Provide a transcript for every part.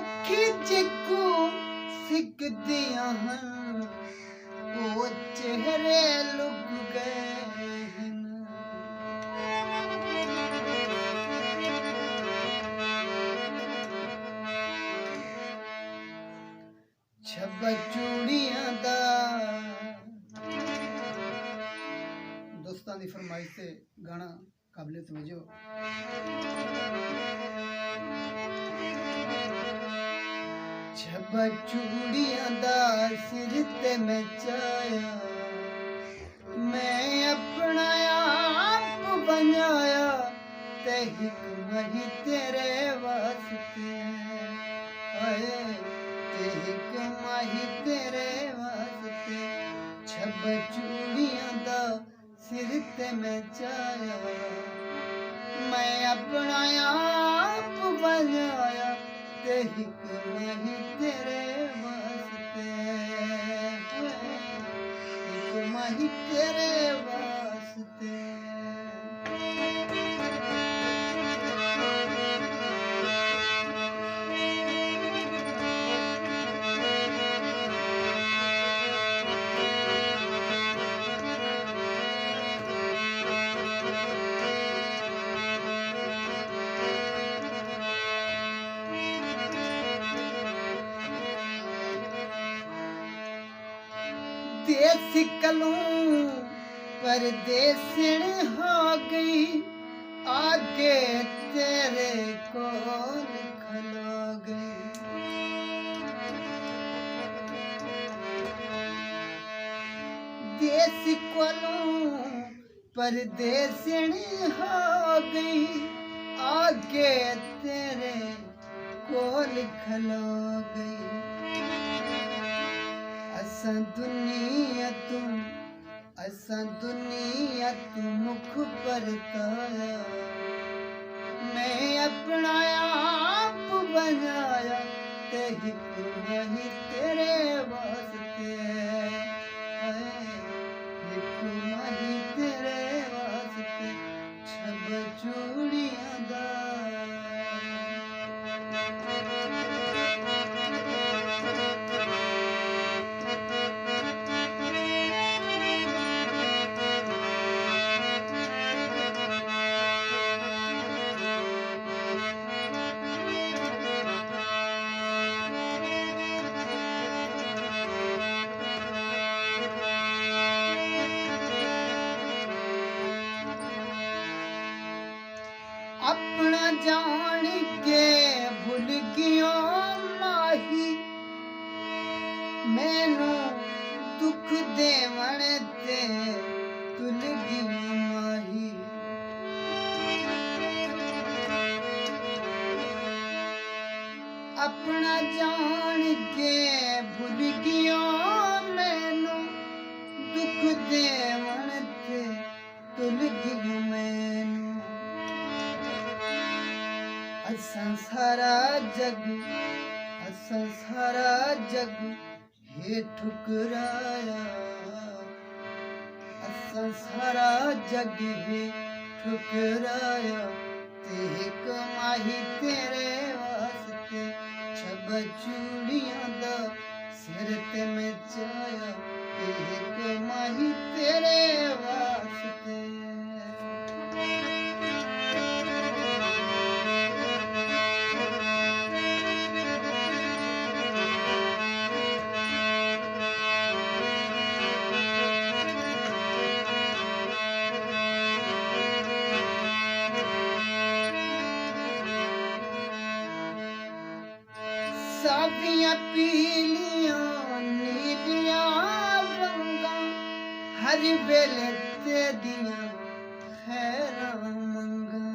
अखी जिको सिकदियां हन वो चेहरे लुक गए हन। छब्बा चूड़ियां दा दोस्तां दी फरमाइश ते गाना काबिले तवज्जो। छब्बा चूड़ियां दा सिर ते मैं चाया, मैं अपना आप बनाया ते हिकमा ही तेरे वास्ते आए, ते हिकमा ही तेरे वास्ते। छब्बा चूड़ियां दा सिर ते मैं चाया, मैं अपना आप बनाया ते हिकमा ही तेरे वास्ते, हिकमा ही तेरे वास्ते। देसी कलूं परदेसण हो गई, आगे तेरे कोल खलो गई। देसी कलूं परदेसण हो गई, आगे तेरे कोल खलो गई। असां दुनिया तू मुख परताया, मैं अपना आप बनाया ते हिकमा ही तेरे वास्ते, हिकमा ही तेरे वास्ते। छब्बा चूड़ियां दा अपना जान के भूल गया माही, मैनू दुख देवण ते तुल गई माही। अपना जान के भूल गया मैनू दुख देवण ते तुल गई मैनू। असां सारा जग हे ठुकराया, असां सारा जग हे ठुकराया ते हिकमा ही तेरे वास्ते। छब्बा चूड़ियां दा सिर ते मैं चाया ते हिकमा ही तेरे वास्ते। साबियां पीलियां नीलियां वंगा, हर वेले तेदियां खैरां मंगा।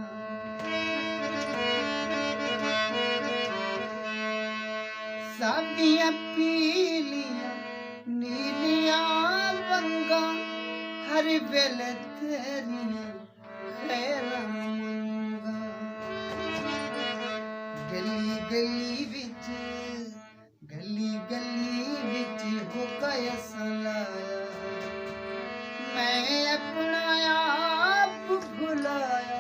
साबियां पीलियां नीलियां वंगा, हर वेले तेरियां खैरां मंगा। गली गली विच होका सलाया, मैं अपना आप भुलाया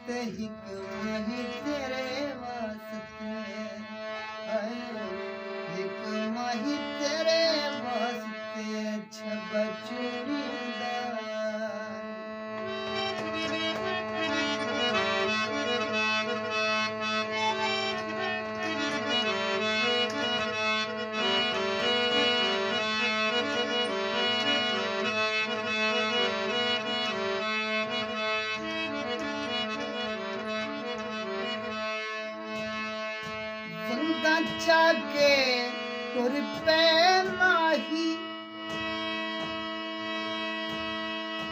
ते हिकमा ही तेरे वास्ते। चाके तुर पे माही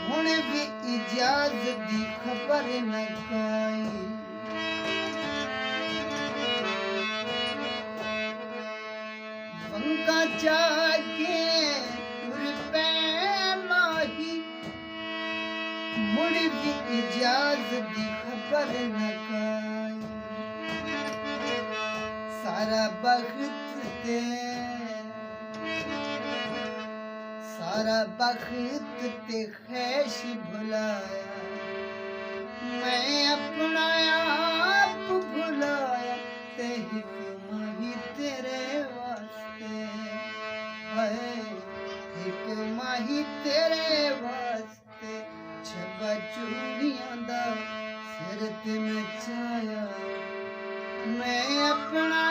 हुण भी इजाजत दी खबर न काई वंका चाके तुर पे माही मुड़ भी इजाजत दी खबर न काई सारा बख्त ते खैश भुलाया मैं अपना आप भुलाया ते हिकमा ही तेरे वास्ते है हिकमा ही तेरे वास्ते छबा चूड़ियां दा सिर ते नचाया मैं अपना